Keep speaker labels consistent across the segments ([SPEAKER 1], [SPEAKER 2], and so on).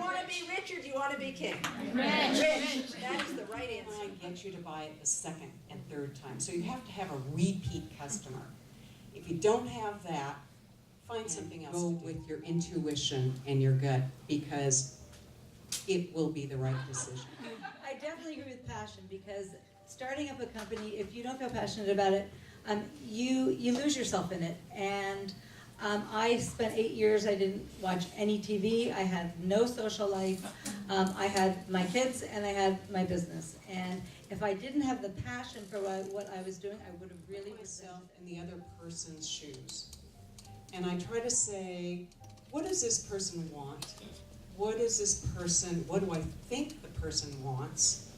[SPEAKER 1] want to be rich or do you want to be king?
[SPEAKER 2] Rich.
[SPEAKER 1] That is the right answer.
[SPEAKER 3] I get you to buy it the second and third time. So you have to have a repeat customer. If you don't have that, find something else to do. Go with your intuition and your gut, because it will be the right decision.
[SPEAKER 4] I definitely agree with passion, because starting up a company, if you don't feel passionate about it, you lose yourself in it. And I spent 8 years, I didn't watch any TV, I had no social life, I had my kids and I had my business. And if I didn't have the passion for what I was doing, I would have really
[SPEAKER 3] myself in the other person's shoes. And I try to say, what does this person want? What is this person, what do I think the person wants?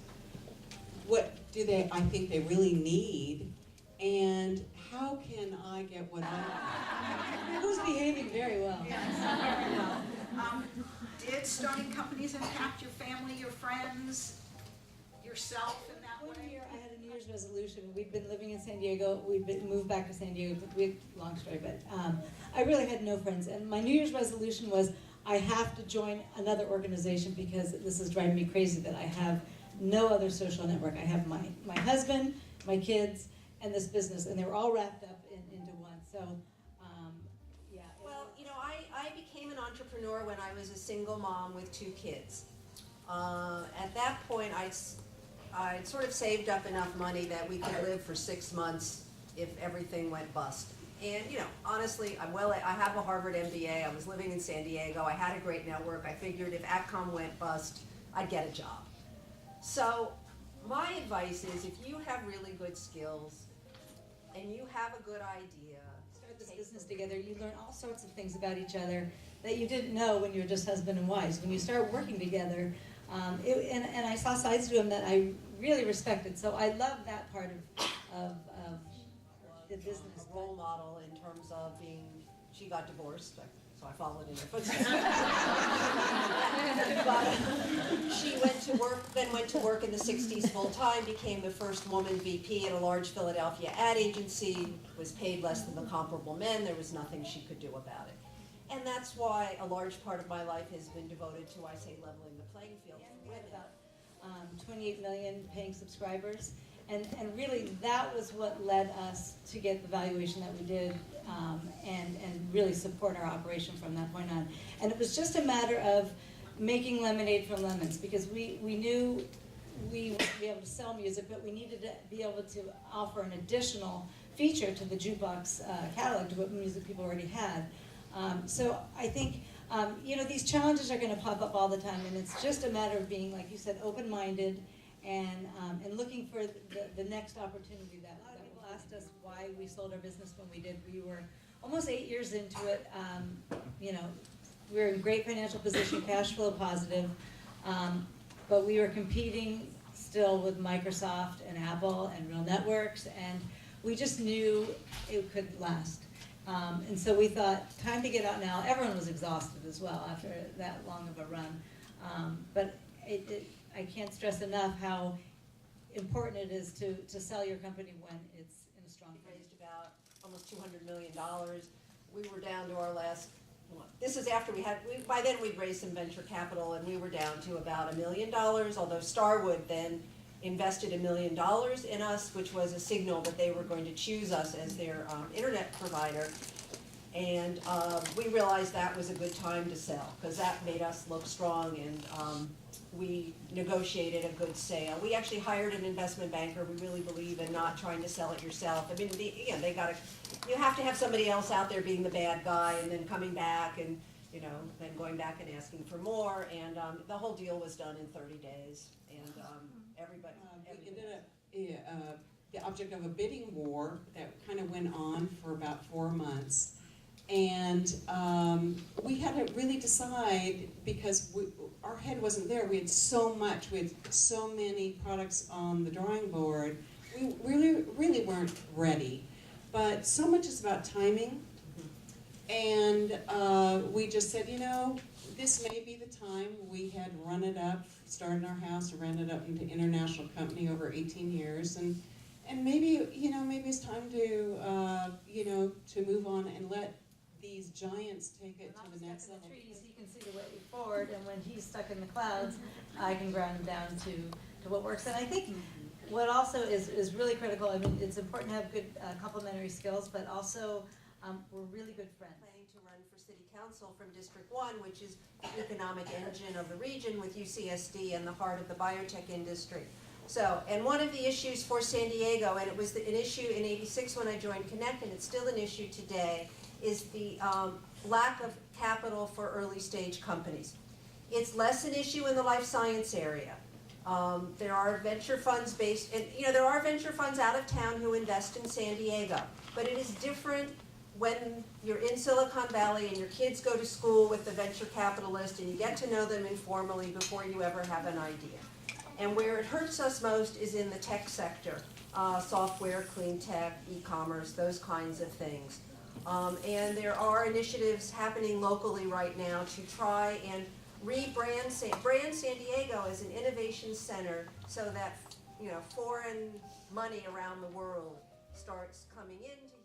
[SPEAKER 3] What do I think they really need? And how can I get what I want?
[SPEAKER 4] Who's behaving very well?
[SPEAKER 2] Did starting companies impact your family, your friends, yourself in that
[SPEAKER 4] One
[SPEAKER 2] way?
[SPEAKER 4] year I had a New Year's resolution. We'd been living in San Diego. Moved back to San Diego. Long story, but I really had no friends. And my New Year's resolution was, I have to join another organization because this is driving me crazy that I have no other social network. I have my husband, my kids, and this business, and they were all wrapped up into one. So, yeah.
[SPEAKER 1] Well, you know, I became an entrepreneur when I was a single mom with 2 kids. At that point, I'd sort of saved up enough money that we could live for 6 months if everything went bust. And, you know, honestly, I have a Harvard MBA, I was living in San Diego, I had a great network, I figured if AtCom went bust, I'd get a job. So, my advice is, if you have really good skills, and you have a good idea,
[SPEAKER 4] Start this business together, you learn all sorts of things about each other that you didn't know when you were just husband and wives. When you start working together, and I saw sides to him that I really respected. So I love that part of the business.
[SPEAKER 1] a role model in terms of being, she got divorced, so I followed in her footsteps. But she went to work in the 60s full time, became the first woman VP at a large Philadelphia ad agency, was paid less than the comparable men, there was nothing she could do about it. And that's why a large part of my life has been devoted to, I say, leveling the playing field for
[SPEAKER 4] We had
[SPEAKER 1] women.
[SPEAKER 4] about 28 million paying subscribers, and really that was what led us to get the valuation that we did, and really support our operation from that point on. And it was just a matter of making lemonade from lemons, because we knew we would be able to sell music, but we needed to be able to offer an additional feature to the jukebox catalog, to what music people already had. So I think, you know, these challenges are going to pop up all the time, and it's just a matter of being, like you said, open-minded and looking for the next opportunity that will ask us why we sold our business when we did. We were almost 8 years into it. You know, we were in great financial position, cash flow positive, but we were competing still with Microsoft and Apple and Real Networks, and we just knew it could last. And so we thought, time to get out now. Everyone was exhausted as well after that long of a run. But I can't stress enough how important it is to sell your company when it's in a strong
[SPEAKER 1] We
[SPEAKER 4] place.
[SPEAKER 1] raised about almost $200 million. We were down to our last, this is after by then we'd raised some venture capital, and we were down to about $1 million, although Starwood then invested $1 million in us, which was a signal that they were going to choose us as their internet provider. And we realized that was a good time to sell, because that made us look strong, and we negotiated a good sale. We actually hired an investment banker. We really believe in not trying to sell it yourself. I mean, you have to have somebody else out there being the bad guy, and then coming back, and then going back and asking for more. And the whole deal was done in 30 days, and everybody.
[SPEAKER 3] We ended up the object of a bidding war that kind of went on for about 4 months. And we had to really decide, because our head wasn't there. We had so much, we had so many products on the drawing board. We really weren't ready. But so much is about timing. And we just said, this may be the time. We had run it up, started our house, ran it up into international company over 18 years. And maybe, maybe it's time to, to move on and let the these giants take it
[SPEAKER 4] When
[SPEAKER 3] to
[SPEAKER 4] I'm
[SPEAKER 3] the next
[SPEAKER 4] stuck in
[SPEAKER 3] level.
[SPEAKER 4] the trees, he can see the way forward, and when he's stuck in the clouds, I can ground him down to what works. And I think what also is really critical, I mean, it's important to have good complementary skills, but also, we're really good friends.
[SPEAKER 1] Planning to run for city council from District 1, which is the economic engine of the region with UCSD and the heart of the biotech industry. So, and one of the issues for San Diego, and it was an issue in '86 when I joined Connect, and it's still an issue today, is the lack of capital for early stage companies. It's less an issue in the life science area. There are venture funds based, and there are venture funds out of town who invest in San Diego, but it is different when you're in Silicon Valley and your kids go to school with the venture capitalist and you get to know them informally before you ever have an idea. And where it hurts us most is in the tech sector, software, clean tech, e-commerce, those kinds of things. And there are initiatives happening locally right now to try and rebrand San Diego as an innovation center so that foreign money around the world starts coming into